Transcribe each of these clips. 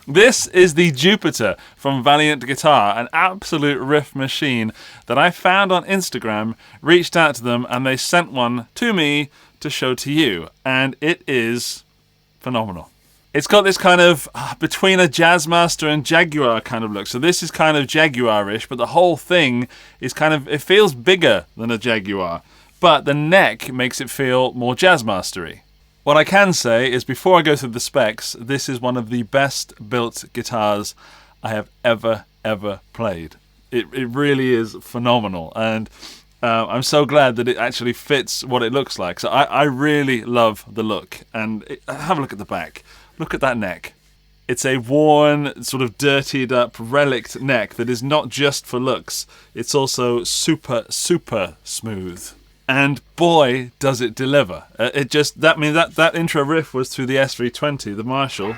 This is the Jupiter from Valiant Guitar, an absolute riff machine that I found on Instagram, reached out to them, and they sent one to me to show to you. And it is phenomenal. It's got this kind of between a Jazzmaster and Jaguar kind of look. So this is kind of Jaguar-ish, but the whole thing is kind of, it feels bigger than a Jaguar. But the neck makes it feel more Jazzmaster-y. What I can say is, before I go through the specs, this is one of the best built guitars I have ever played. It really is phenomenal, and I'm so glad that it actually fits what it looks like. So I really love the look, and have a look at the back. Look at that neck. It's a worn, sort of dirtied up, relict neck that is not just for looks. It's also super smooth. And boy, does it deliver. That intro riff was through the S320, the Marshall.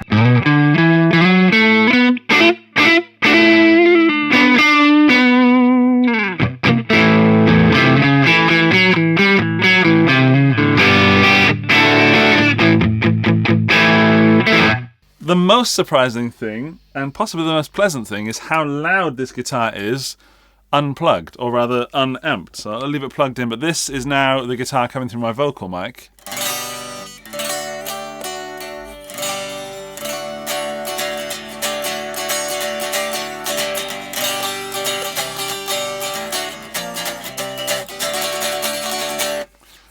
The most surprising thing, and possibly the most pleasant thing, is how loud this guitar is unplugged, or rather unamped. So I'll leave it plugged in, but this is now the guitar coming through my vocal mic.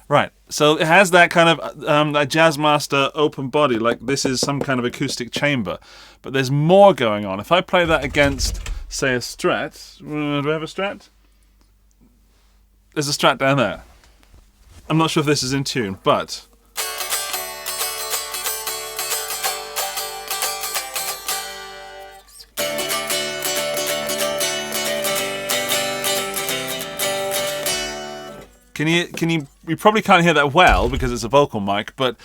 Right, so it has that kind of that Jazzmaster open body, like this is some kind of acoustic chamber, but there's more going on. If I play that against, say, a Strat. Do I have a Strat? There's a Strat down there. I'm not sure if this is in tune, but you probably can't hear that well because it's a vocal mic, but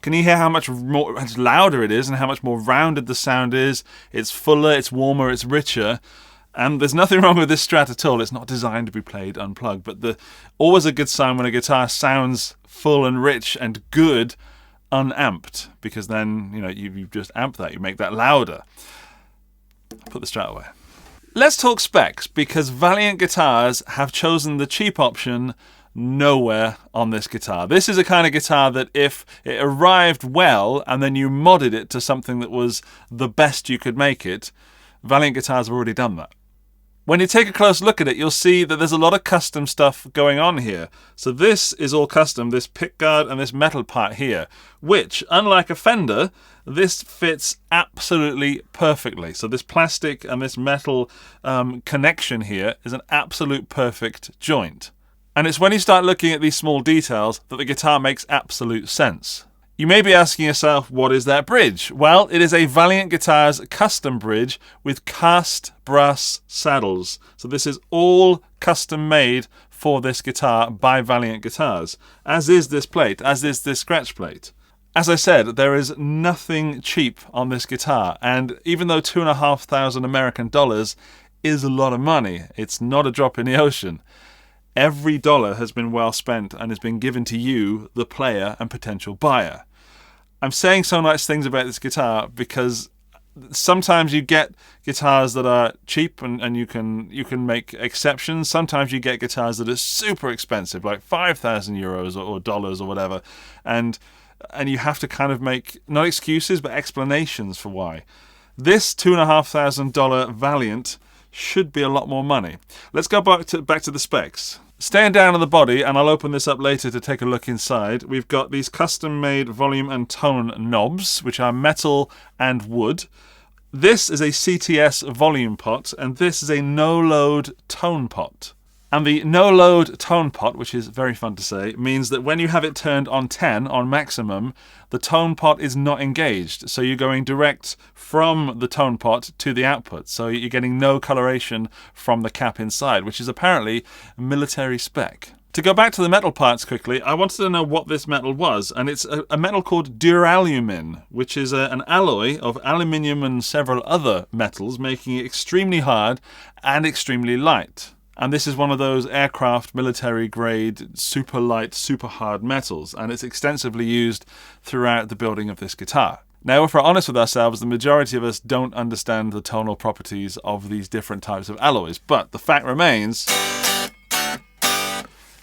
can you hear how much louder it is and how much more rounded the sound is? It's fuller, it's warmer, it's richer. And there's nothing wrong with this Strat at all. It's not designed to be played unplugged. But always a good sign when a guitar sounds full and rich and good unamped. Because then, you just amp that. You make that louder. Put the Strat away. Let's talk specs, because Valiant Guitars have chosen the cheap option nowhere on this guitar. This is a kind of guitar that if it arrived well and then you modded it to something that was the best you could make it, Valiant Guitars have already done that. When you take a close look at it, you'll see that there's a lot of custom stuff going on here. So this is all custom, this pickguard and this metal part here, which, unlike a Fender, this fits absolutely perfectly. So this plastic and this metal connection here is an absolute perfect joint. And it's when you start looking at these small details that the guitar makes absolute sense. You may be asking yourself, what is that bridge? Well, it is a Valiant Guitars custom bridge with cast brass saddles. So this is all custom made for this guitar by Valiant Guitars, as is this plate, as is this scratch plate. As I said, there is nothing cheap on this guitar, and even though $2,500 American dollars is a lot of money, it's not a drop in the ocean. Every dollar has been well spent and has been given to you, the player and potential buyer. I'm saying so nice things about this guitar because sometimes you get guitars that are cheap and you can make exceptions. Sometimes you get guitars that are super expensive, like 5,000 euros or dollars or whatever, and you have to kind of make not excuses but explanations for why. This $2,500 Valiant should be a lot more money. Let's go back to the specs. Staying down on the body, and I'll open this up later to take a look inside, we've got these custom-made volume and tone knobs, which are metal and wood. This is a CTS volume pot, and this is a no-load tone pot. And the no-load tone pot, which is very fun to say, means that when you have it turned on 10, on maximum, the tone pot is not engaged. So you're going direct from the tone pot to the output. So you're getting no coloration from the cap inside, which is apparently military spec. To go back to the metal parts quickly, I wanted to know what this metal was, and it's a metal called duralumin, which is an alloy of aluminium and several other metals, making it extremely hard and extremely light. And this is one of those aircraft military grade super light, super hard metals, and it's extensively used throughout the building of this guitar. Now, if we're honest with ourselves, the majority of us don't understand the tonal properties of these different types of alloys, but the fact remains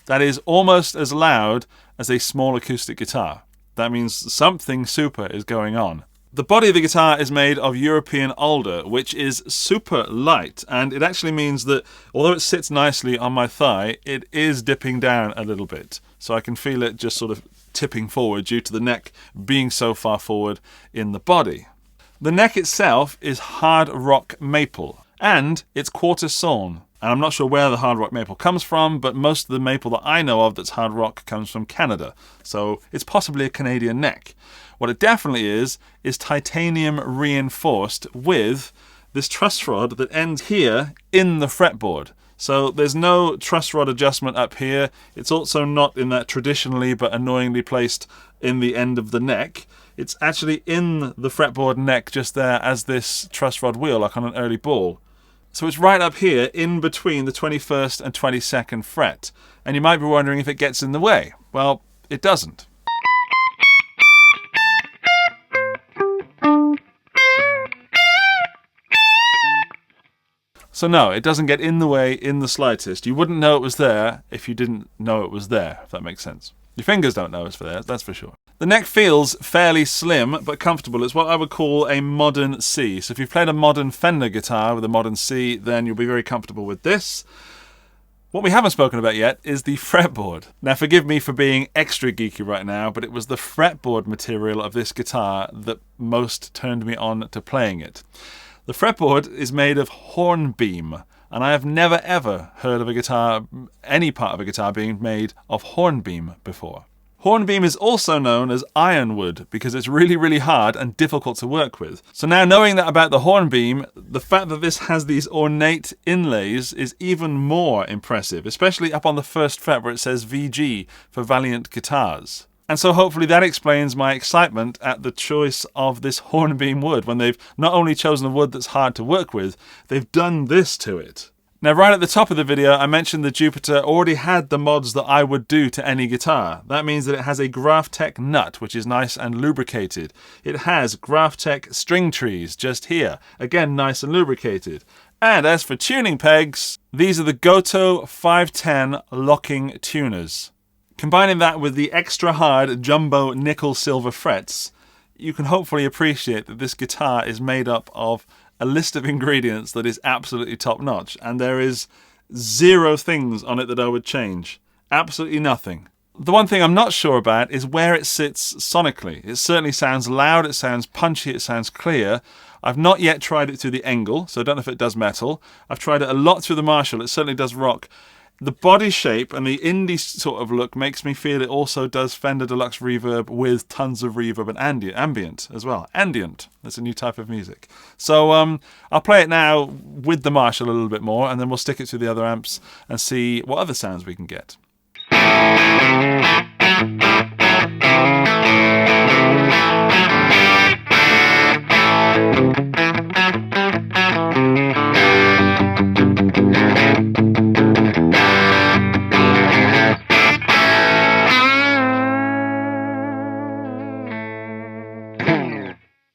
that is almost as loud as a small acoustic guitar. That means something super is going on. The body of the guitar is made of European alder, which is super light, and it actually means that although it sits nicely on my thigh, it is dipping down a little bit. So I can feel it just sort of tipping forward due to the neck being so far forward in the body. The neck itself is hard rock maple, and it's quarter sawn. And I'm not sure where the hard rock maple comes from, but most of the maple that I know of that's hard rock comes from Canada. So it's possibly a Canadian neck. What it definitely is titanium reinforced with this truss rod that ends here in the fretboard. So there's no truss rod adjustment up here. It's also not in that traditionally but annoyingly placed in the end of the neck. It's actually in the fretboard neck just there as this truss rod wheel, like on an early ball. So it's right up here in between the 21st and 22nd fret. And you might be wondering if it gets in the way. Well, it doesn't. So no, it doesn't get in the way in the slightest. You wouldn't know it was there if you didn't know it was there, if that makes sense. Your fingers don't know it's there, that's for sure. The neck feels fairly slim but comfortable. It's what I would call a modern C. So if you've played a modern Fender guitar with a modern C, then you'll be very comfortable with this. What we haven't spoken about yet is the fretboard. Now forgive me for being extra geeky right now, but it was the fretboard material of this guitar that most turned me on to playing it. The fretboard is made of hornbeam, and I have never ever heard of a guitar, any part of a guitar being made of hornbeam before. Hornbeam is also known as ironwood because it's really, really hard and difficult to work with. So now knowing that about the hornbeam, the fact that this has these ornate inlays is even more impressive, especially up on the first fret where it says VG for Valiant Guitars. And so hopefully that explains my excitement at the choice of this hornbeam wood when they've not only chosen a wood that's hard to work with, they've done this to it. Now, right at the top of the video, I mentioned the Jupiter already had the mods that I would do to any guitar. That means that it has a Graphtec nut, which is nice and lubricated. It has Graphtec string trees just here. Again, nice and lubricated. And as for tuning pegs, these are the Gotoh 510 locking tuners. Combining that with the extra hard jumbo nickel silver frets, you can hopefully appreciate that this guitar is made up of a list of ingredients that is absolutely top notch, and there is zero things on it that I would change. Absolutely nothing. The one thing I'm not sure about is where it sits sonically. It certainly sounds loud, it sounds punchy, it sounds clear. I've not yet tried it through the Engl, so I don't know if it does metal. I've tried it a lot through the Marshall, it certainly does rock. The body shape and the indie sort of look makes me feel it also does Fender Deluxe reverb with tons of reverb and ambient as well. Ambient, that's a new type of music. So I'll play it now with the Marshall a little bit more, and then we'll stick it to the other amps and see what other sounds we can get.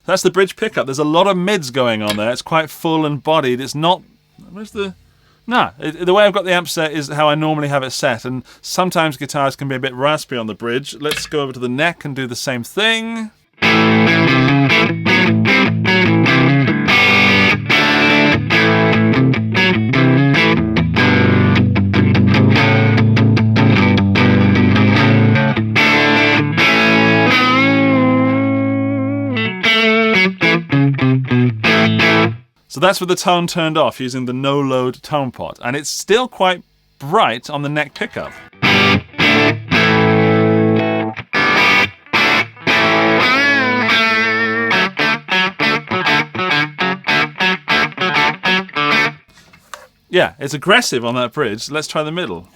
That's the bridge pickup. There's a lot of mids going on there. It's quite full and bodied. It's not... Where's the... Nah, the way I've got the amp set is how I normally have it set, and sometimes guitars can be a bit raspy on the bridge. Let's go over to the neck and do the same thing. So that's with the tone turned off using the no-load tone pot. And it's still quite right on the neck pickup. Yeah, it's aggressive on that bridge. Let's try the middle.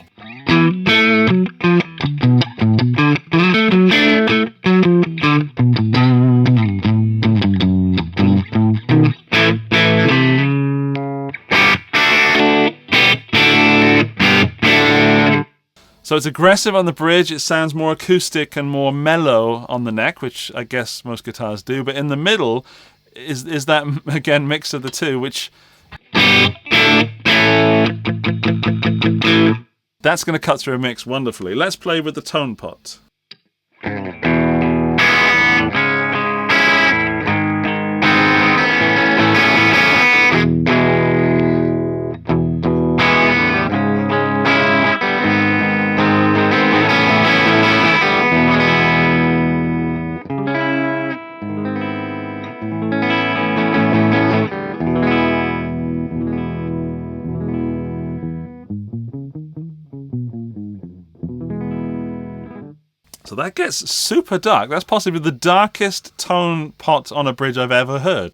So it's aggressive on the bridge, it sounds more acoustic and more mellow on the neck, which I guess most guitars do, but in the middle is that, again, mix of the two, which... That's going to cut through a mix wonderfully. Let's play with the tone pot. So that gets super dark. That's possibly the darkest tone pot on a bridge I've ever heard.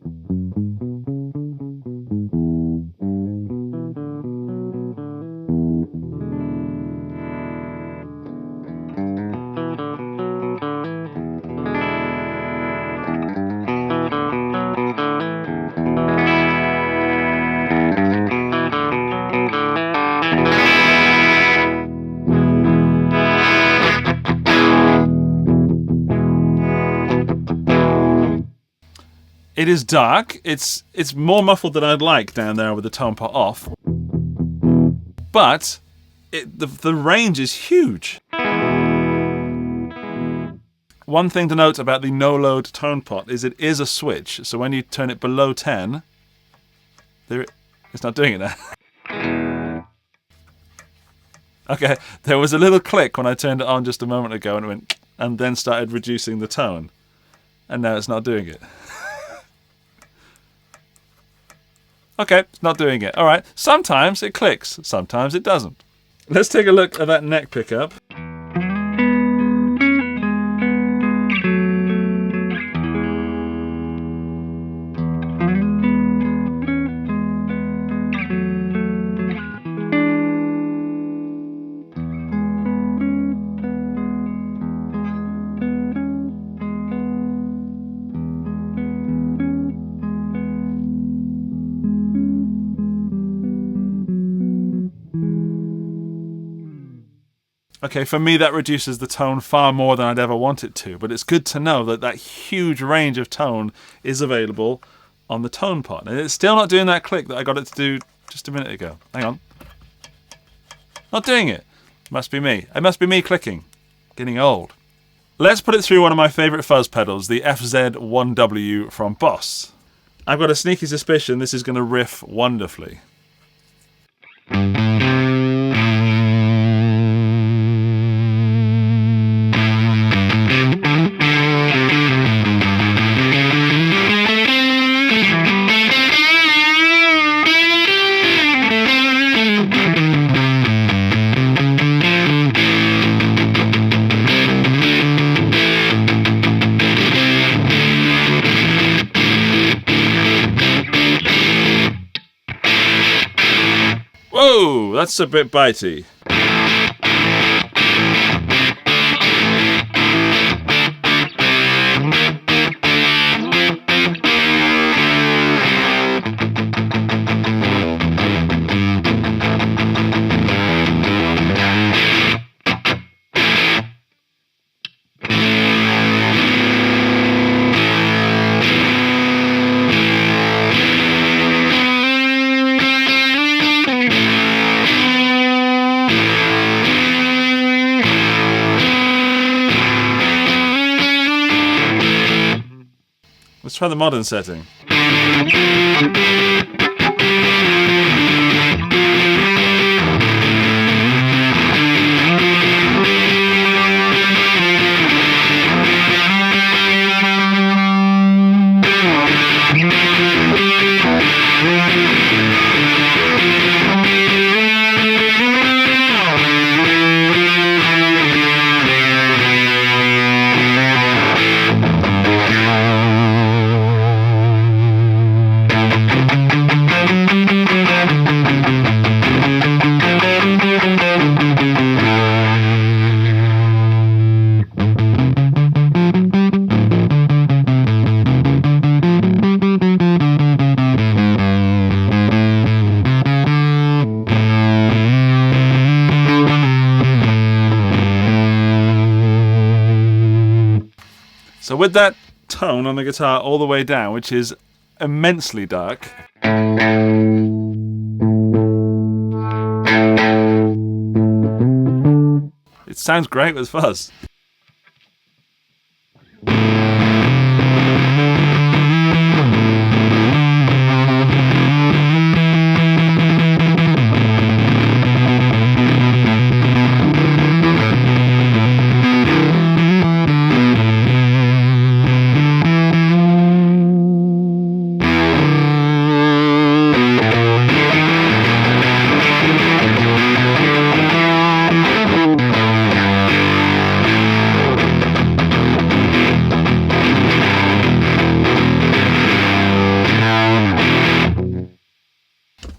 It is dark. It's more muffled than I'd like down there with the tone pot off. But the range is huge. One thing to note about the no-load tone pot is it is a switch. So when you turn it below 10, it's not doing it now. Okay, there was a little click when I turned it on just a moment ago and it went, and then started reducing the tone. And now it's not doing it. Okay, it's not doing it. All right, sometimes it clicks, sometimes it doesn't. Let's take a look at that neck pickup. Okay, for me that reduces the tone far more than I'd ever want it to, but it's good to know that that huge range of tone is available on the tone pot. And it's still not doing that click that I got it to do just a minute ago. Hang on. Not doing it. Must be me. It must be me clicking. Getting old. Let's put it through one of my favourite fuzz pedals, the FZ1W from Boss. I've got a sneaky suspicion this is going to riff wonderfully. Whoa, that's a bit bitey. Let's try the modern setting. with that tone on the guitar all the way down, which is immensely dark. It sounds great with fuzz.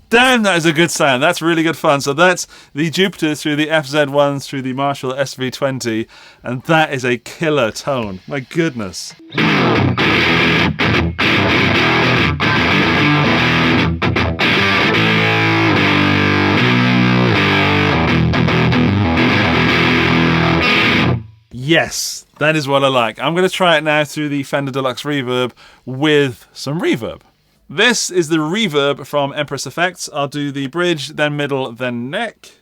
Damn, that is a good sound. That's really good fun. So that's the Jupiter through the FZ1 through the Marshall SV20, and that is a killer tone. My goodness. Yes, that is what I like. I'm going to try it now through the Fender Deluxe Reverb with some reverb. This is the reverb from Empress Effects. I'll do the bridge, then middle, then neck.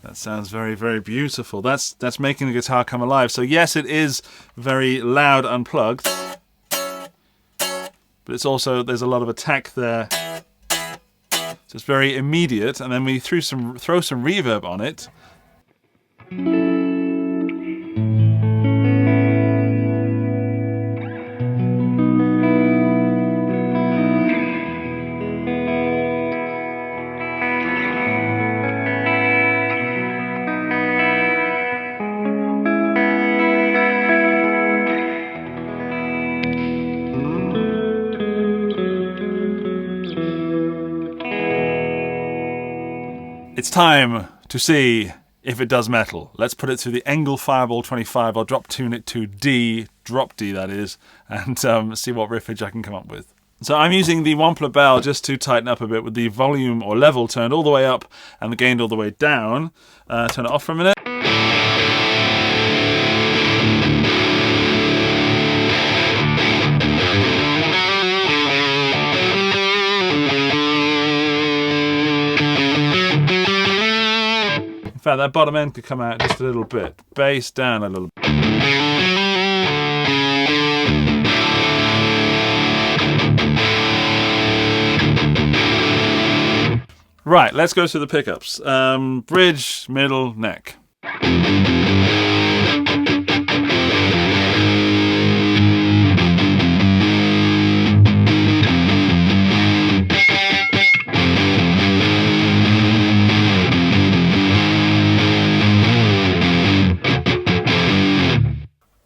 That sounds very, very beautiful. That's making the guitar come alive. So yes, it is very loud unplugged, but it's also, there's a lot of attack there. So it's very immediate, and then we throw some reverb on it. It's time to see if it does metal. Let's put it through the Engl Fireball 25. I'll drop tune it to D, drop D that is, and see what riffage I can come up with. So I'm using the 𝗬𝗓𝗘𝗄 just to tighten up a bit with the volume or level turned all the way up and the gain all the way down. Turn it off for a minute. In fact, that bottom end could come out just a little bit. Bass down a little bit. Right, let's go through the pickups. Bridge, middle, neck.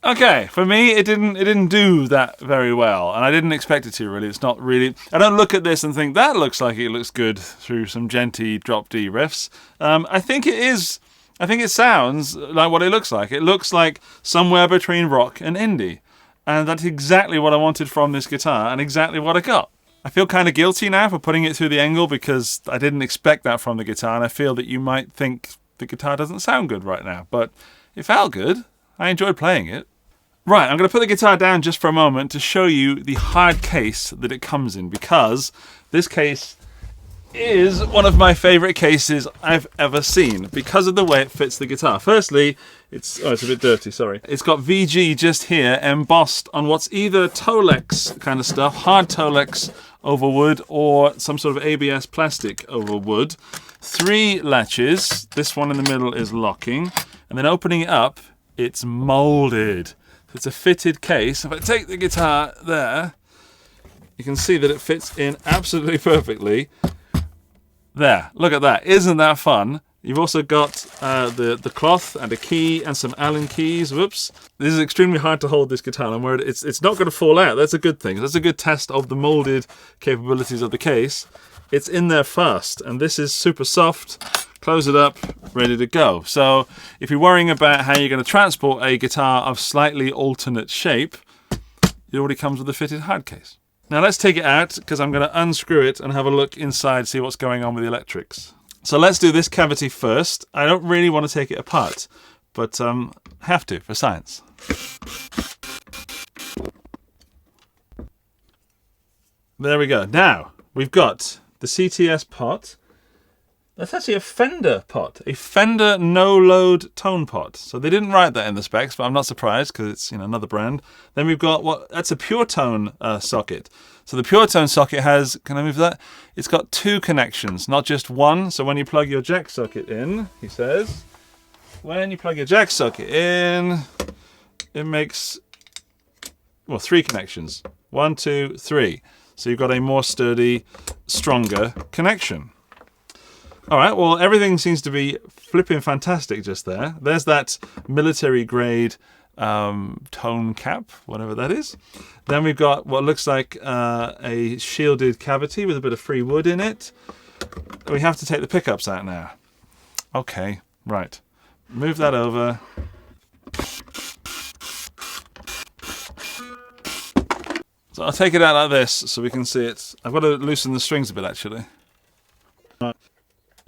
Okay, for me, it didn't do that very well, and I didn't expect it to, really. It's not really... I don't look at this and think, that looks like it looks good through some djenty drop D riffs. I think it is... I think it sounds like what it looks like. It looks like somewhere between rock and indie. And that's exactly what I wanted from this guitar, and exactly what I got. I feel kind of guilty now for putting it through the Engl, because I didn't expect that from the guitar, and I feel that you might think the guitar doesn't sound good right now. But it felt good. I enjoyed playing it. Right, I'm going to put the guitar down just for a moment to show you the hard case that it comes in, because this case is one of my favourite cases I've ever seen because of the way it fits the guitar. Firstly, it's a bit dirty, sorry. It's got VG just here embossed on what's either 𝗨𝗥 kind of stuff, hard 𝗨𝗥 over wood, or some sort of ABS plastic over wood. 3 latches, this one in the middle is locking, and then opening it up, it's moulded. It's a fitted case. If I take the guitar there, you can see that it fits in absolutely perfectly. There, look at that. Isn't that fun? You've also got the cloth and a key and some Allen keys. Whoops. This is extremely hard to hold, this guitar. I'm worried it's not going to fall out. That's a good thing. That's a good test of the molded capabilities of the case. It's in there fast, and this is super soft. Close it up, ready to go. So if you're worrying about how you're going to transport a guitar of slightly alternate shape, it already comes with a fitted hard case. Now let's take it out, because I'm going to unscrew it and have a look inside, see what's going on with the electrics. So let's do this cavity first. I don't really want to take it apart, but have to for science. There we go. Now we've got the CTS pot. That's actually a Fender pot, a Fender no-load tone pot. So they didn't write that in the specs, but I'm not surprised because it's, you know, another brand. Then we've got that's a pure tone socket. So the pure tone socket has, can I move that? It's got 2 connections, not just one. So when you plug your jack socket in, he says, when you plug your jack socket in, it makes, well, 3 connections. 1, 2, 3. So you've got a more sturdy, stronger connection. All right, well, everything seems to be flipping fantastic just there. There's that military grade tone cap, whatever that is. Then we've got what looks like a shielded cavity with a bit of free wood in it. We have to take the pickups out now. Okay, right. Move that over. So I'll take it out like this so we can see it. I've got to loosen the strings a bit, actually.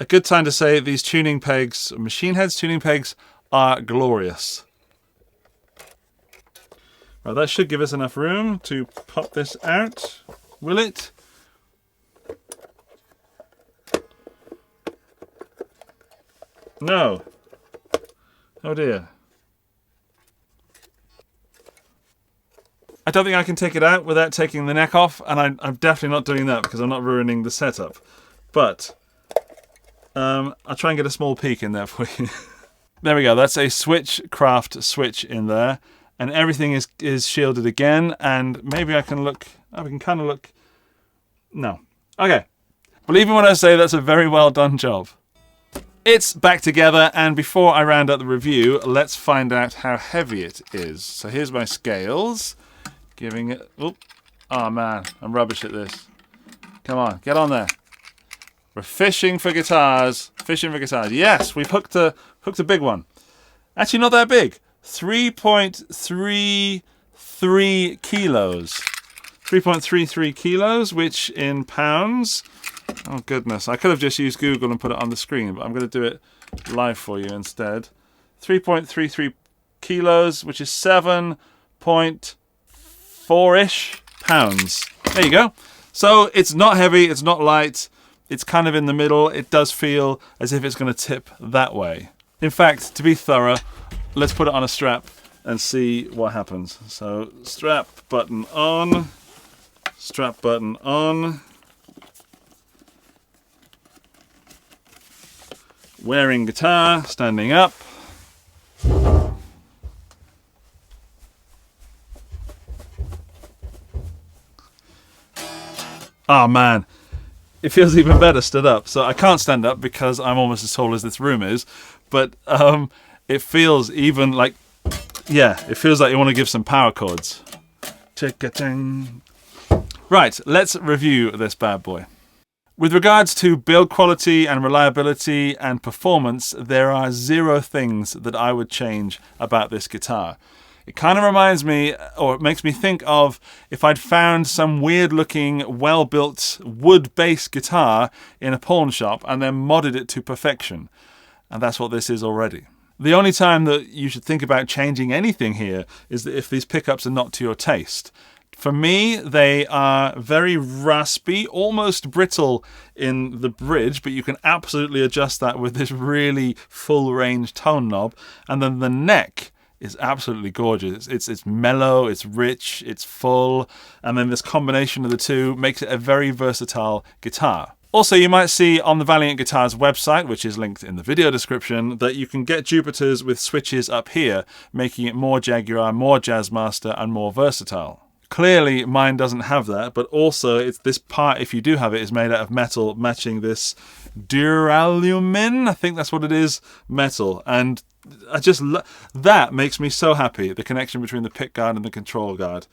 A good time to say these tuning pegs, Machine Head's tuning pegs, are glorious. Well, that should give us enough room to pop this out. Will it? No. Oh dear. I don't think I can take it out without taking the neck off, and I'm definitely not doing that because I'm not ruining the setup. But I'll try and get a small peek in there for you. There we go. That's a Switchcraft switch in there, and everything is shielded again. And maybe I can look. I can kind of look. No. Okay. Believe me when I say that's a very well done job. It's back together, and before I round up the review, let's find out how heavy it is. So here's my scales. Giving it. Oh man, I'm rubbish at this. Come on, get on there. We're fishing for guitars. Fishing for guitars. Yes, we've hooked a big one. Actually, not that big. 3.33 kilos. 3.33 kilos, which in pounds. Oh goodness, I could have just used Google and put it on the screen, but I'm going to do it live for you instead. 3.33 kilos, which is 7.4-ish pounds. There you go. So it's not heavy, it's not light. It's kind of in the middle. It does feel as if it's going to tip that way. In fact, to be thorough, let's put it on a strap and see what happens. So strap button on, strap button on. Wearing guitar, standing up. Oh man. It feels even better stood up. So I can't stand up because I'm almost as tall as this room is. But it feels even like, yeah, it feels like you want to give some power chords. Right, let's review this bad boy. With regards to build quality and reliability and performance, there are 0 things that I would change about this guitar. It kind of reminds me, or it makes me think of if I'd found some weird-looking, well-built wood-based guitar in a pawn shop and then modded it to perfection. And that's what this is already. The only time that you should think about changing anything here is that if these pickups are not to your taste. For me, they are very raspy, almost brittle in the bridge, but you can absolutely adjust that with this really full range tone knob. And then the neck is absolutely gorgeous. It's mellow, it's rich, it's full, and then this combination of the two makes it a very versatile guitar. Also, you might see on the Valiant Guitars website, which is linked in the video description, that you can get Jupiters with switches up here, making it more Jaguar, more Jazzmaster, and more versatile. Clearly, mine doesn't have that, but also it's this part, if you do have it, is made out of metal, matching this duralumin, I think that's what it is, metal. And I just that makes me so happy. The connection between the pick guard and the control guard,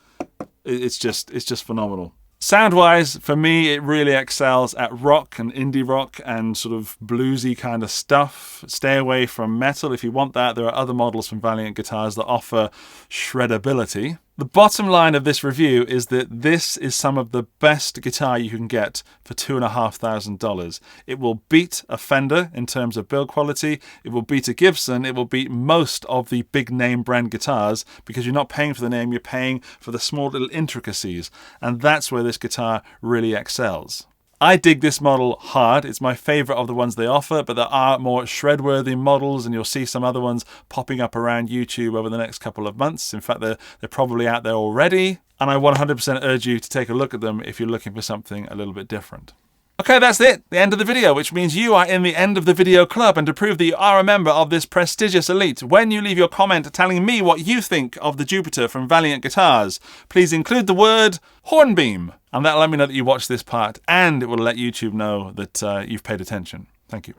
it's just phenomenal. Sound-wise, for me, it really excels at rock and indie rock and sort of bluesy kind of stuff. Stay away from metal if you want that. There are other models from Valiant Guitars that offer shreddability. The bottom line of this review is that this is some of the best guitar you can get for $2,500. It will beat a Fender in terms of build quality. It will beat a Gibson. It will beat most of the big name brand guitars because you're not paying for the name, you're paying for the small little intricacies. And that's where this guitar really excels. I dig this model hard. It's my favourite of the ones they offer, but there are more shred-worthy models, and you'll see some other ones popping up around YouTube over the next couple of months. In fact, they're probably out there already, and I 100% urge you to take a look at them if you're looking for something a little bit different. Okay, that's it, the end of the video, which means you are in the end of the video club, and to prove that you are a member of this prestigious elite, when you leave your comment telling me what you think of the Jupiter from Valiant Guitars, please include the word hornbeam, and that'll let me know that you watched this part, and it will let YouTube know that you've paid attention. Thank you.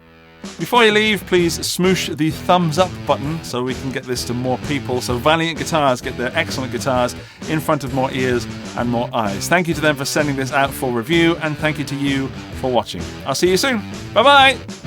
Before you leave, please smoosh the thumbs up button so we can get this to more people, so Valiant Guitars get their excellent guitars in front of more ears and more eyes. Thank you to them for sending this out for review, and thank you to you for watching. I'll see you soon. Bye-bye!